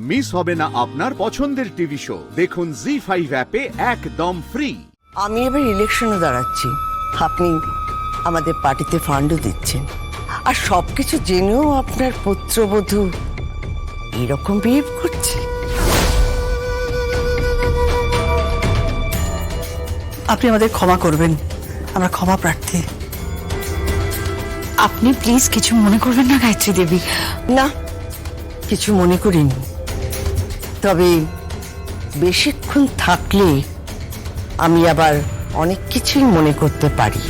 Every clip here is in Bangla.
মিস হবে না আপনার পছন্দের টিভি শো। দেখুন জি5 অ্যাপে একদম ফ্রি। আমি এবার ইলেকশনে দাঁড়াচ্ছি, আপনি আমাদের পার্টিতে ফান্ডও দিচ্ছেন, আর সবকিছু জেনেও আপনার পুত্রবধূ এরকম বিহেভ করছে। আপনি আমাদের ক্ষমা করবেন, আমরা ক্ষমা প্রার্থী। আপনি প্লিজ কিছু মনে করবেন না গায়ত্রী দেবী। না, কিছু মনে করিনি, তবে বেশিক্ষণ থাকলে আমি আবার অনেক কিছুই মনে করতে পারি।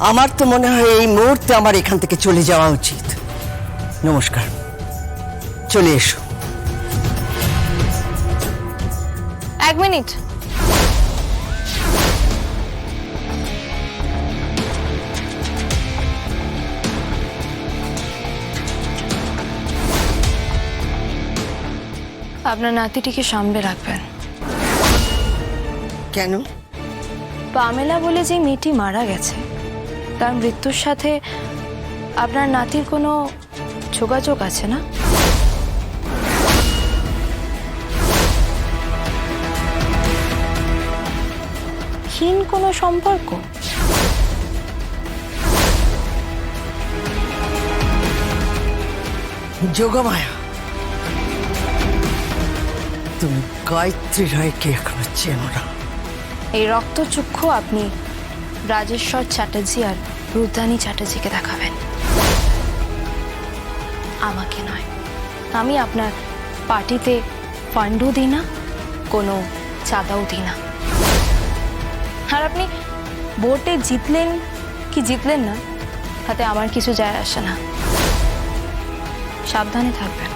আমার তো মনে হয় এই মুহূর্তে আমার এখান থেকে চলে যাওয়া উচিত। নমস্কার, চলে এসো। এক মিনিট। আপনার নাতিটিকে সামনে রাখবেন। কেন? পামেলা বলে যে মেয়েটি মারা গেছে, তার মৃত্যুর সাথে আপনার নাতির কোনো যোগাযোগ আছে না? ক্ষীণ কোনো সম্পর্ক? যোগমায়া, তুমি গায়ত্রী রায়কে এখনো চেনো না। এই রক্তচক্ষু আপনি রাজেশ্বর চ্যাটার্জি আর রুদ্রানী চ্যাটার্জিকে দেখাবেন, আমাকে নয়। আমি আপনার পার্টিতে ফান্ডও দিই না, কোনো চাঁদাও দিই না। আর আপনি ভোটে জিতলেন কি জিতলেন না, তাতে আমার কিছু যায় আসে না। সাবধানে থাকবেন।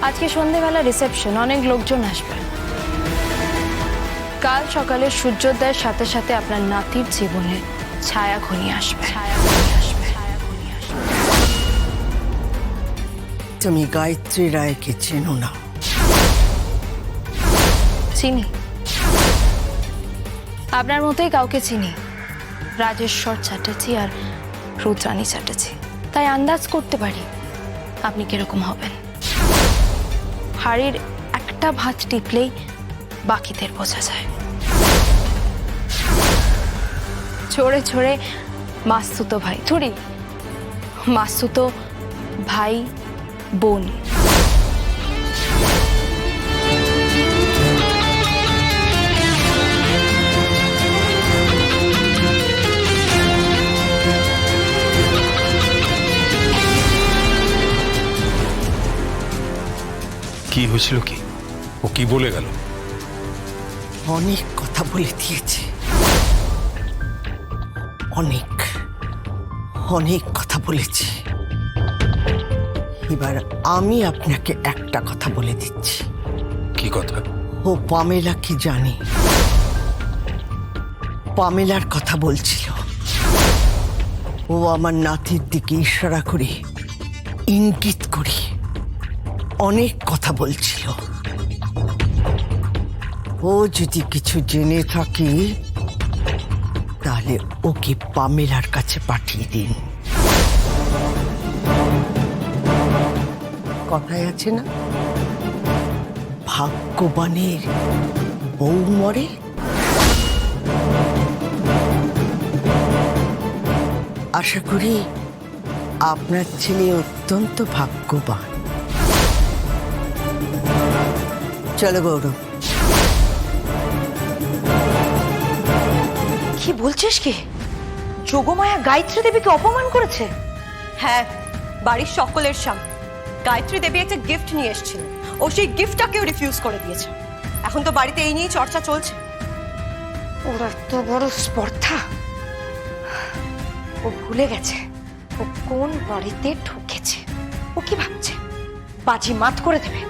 আজকে সন্ধেবেলা রিসেপশন, অনেক লোকজন আসবে। কাল সকালে সূর্যোদয়ের সাথে সাথে আপনার নাতির জীবনে ছায়া ঘনিয়ে আসবে। তুমি গায়ত্রী রায়কে চেনো না? চিনি, আপনার মতোই কাউকে চিনি, রাজেশ্বর চ্যাটার্জি আর রুদ্রানী চ্যাটার্জি। তাই আন্দাজ করতে পারি আপনি কিরকম হবেন। হাড়ির একটা ভাত টিপলেই বাকিদের বোঝা যায়। ছড়ে ছড়ে মাসতুতো ভাই, থুড়ি মাসতুতো ভাই বোন। কি হয়েছিল? কি ও কি বলে গেল? অনেক কথা বলে দিয়েছে, অনেক অনেক কথা বলেছি। এবার আমি আপনাকে একটা কথা বলে দিচ্ছি। কি কথা? ও পামেলা কি জানে? পামেলার কথা বলছিল। ও আমার নাতির দিকে ইশারা করে, ইঙ্গিত করে অনেক কথা বলছিল। ও যদি কিছু জেনে থাকে তাহলে ওকে পামেলার কাছে পাঠিয়ে দিন। কথায় আছে না, ভাগ্যবানের বউ মরে। আশা করি আপনার ছেলে অত্যন্ত ভাগ্যবান। চলো গৌরব। কি বলছিস? কি যোগমায়া গায়ত্রী দেবীকে অপমান করেছে? হ্যাঁ, বাড়ির সকলের সামনে গায়ত্রী দেবী একটা গিফট নিয়ে এসেছিল, ও সেই গিফটটাকেও রিফিউজ করে দিয়েছে। এখন তো বাড়িতে এই নিয়েই চর্চা চলছে। ওর এত বড় স্পর্ধা! ও ভুলে গেছে ও কোন বাড়িতে ঢুকেছে। ও কি ভাবছে বাজি মাত করে দেবে?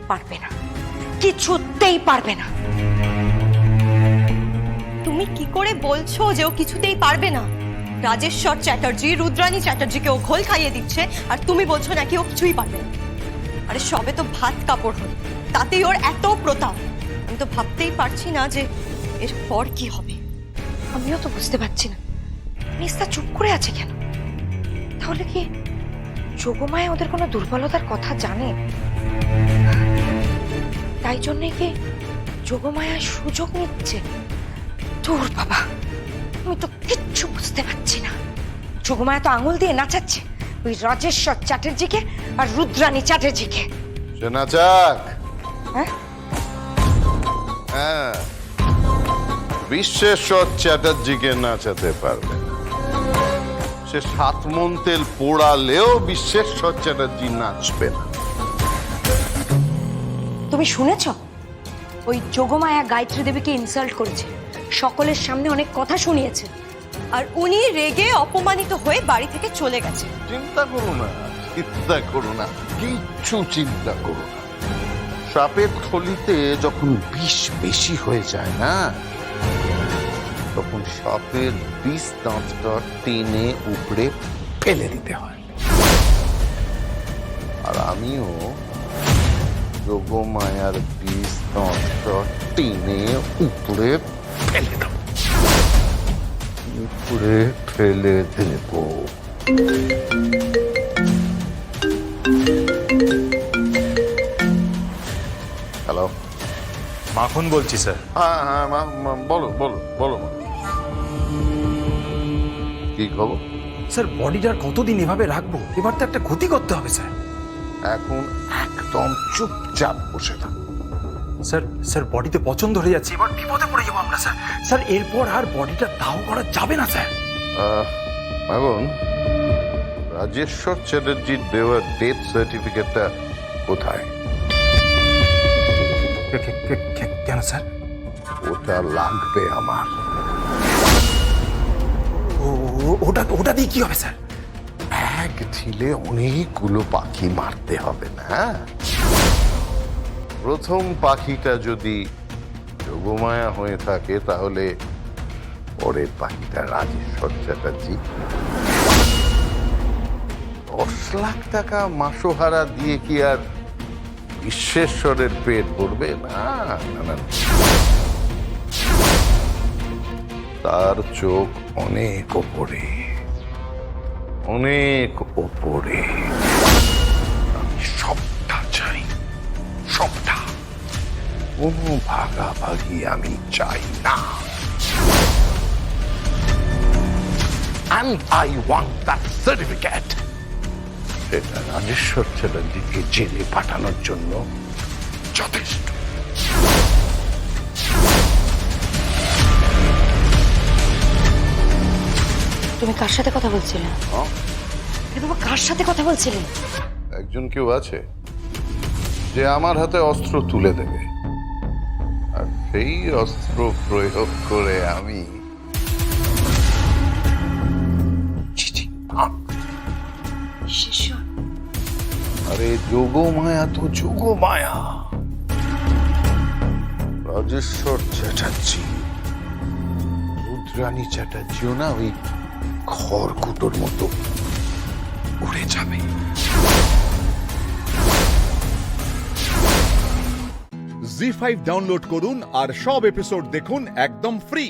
পারবে না, কিছুতেই পারবে না। তুমি কি করে বলছো যে ও কিছুতেই পারবে না? রাজেশ্বর চ্যাটার্জি রুদ্রানী চ্যাটার্জিকে ও ঘোল খাইয়ে দিচ্ছে, আর তুমি বলছো নাকি ও কিছুই পারবে না। আরে সবে তো ভাত কাপড় হল, তাতেই ওর এত প্রতাপ। আমি তো ভাবতেই পারছি না যে এরপর কি হবে। আমিও তো বুঝতে পারছি না, মিস্তা চুপ করে আছে কেন? তাহলে কি যোগমায়া ওদের কোনো দুর্বলতার কথা জানে, তাই জন্যে কি যোগমায়া সুযোগ নিচ্ছে? তোর বাবা, আমি তো কিচ্ছু বুঝতে পারছি না। যোগমায়া তো আঙুল দিয়ে নাচাচ্ছে ওই রাজেশ্বর চ্যাটার্জিকে আর রুদ্রাণী চ্যাটার্জিকে। নাচাক। হ্যাঁ, হ্যাঁ, বিশ্বেশ্বর চ্যাটার্জিকে নাচাতে পারবে না। সে 7 মণ তেল পোড়ালেও বিশ্বেশ্বর চ্যাটার্জি নাচবে না। তুমি শুনেছ ওই যোগমায়া গায়ত্রী দেবীকে ইনসাল্ট করেছে, সকলের সামনে অনেক কথা শুনিয়েছে। আর উনি রেগে অপমানিত হয়ে বাড়ি থেকে চলে গেছে। চিন্তা করো না, চিন্তা করো না, কিচ্ছু চিন্তা করো না। সাপের থলিতে যখন বিষ বেশি হয়ে যায় না, তখন সাপের বিষ দাঁতটা টেনে উপড়ে ফেলে দিতে হয়। আর আমিও যোগমায়ার বিষ দাঁতটা টেনে উপড়ে ফেলে দেব, উপড়ে ফেলে দেব। হ্যালো, মাখন বলছি স্যার। হ্যাঁ হ্যাঁ বলো বলো বলো মা। কি খবর? স্যার বডিটার কতদিন এভাবে রাখবো? এবার তো একটা ক্ষতি করতে হবে স্যার। এখন একদম চুপচাপ বসে থাক। স্যার বডিতে পচন ধরে যাচ্ছে, এবার বিপদে পড়ে যাবো আমরা স্যার। স্যার এরপর আর বডিটা দাহ করা যাবে না স্যার। এখন রাজেশ্বর চ্যাটার্জির দেওয়া ডেথ সার্টিফিকেটটা কোথায়? কেন স্যার? ওটা লাগবে আমার। ওটা দিয়ে কি হবে স্যার? এক ঢিলে অনেকগুলো পাখি মারতে হবে না? প্রথম পাখিটা যদি যোগমায়া হয়ে থাকে, তাহলে পরের পাখিটা রাজেশ্বর চ্যাটার্জি। 10 লাখ টাকা মাসোহারা দিয়ে কি আর বিশ্বেশ্বরের পেট ভরবে? না না না, তার চোখ অনেক ওপরে, অনেক ওপরে। আমি সবটা চাই, সবটা। কোনো ভাগাভাগি আমি চাই না। And I want that certificate. সেটা রাজেশ্বর চ্যাটার্জিকে জেলে পাঠানোর জন্য যথেষ্ট। তুমি কার সাথে কথা বলছিলে? বাবা, কার সাথে কথা বলছিলে? একজন কেউ আছে যে আমার হাতে অস্ত্র তুলে দেবে, আর সেই অস্ত্র প্রয়োগ করে আমি আরে যোগমায়া তো যোগমায়া। রাজেশ্বর চ্যাটার্জি, রুদ্রাণী চ্যাটার্জিও না ওই খড়কুটোর মতো উড়ে যাবে। জি5 ডাউনলোড করুন আর সব এপিসোড দেখুন একদম ফ্রি।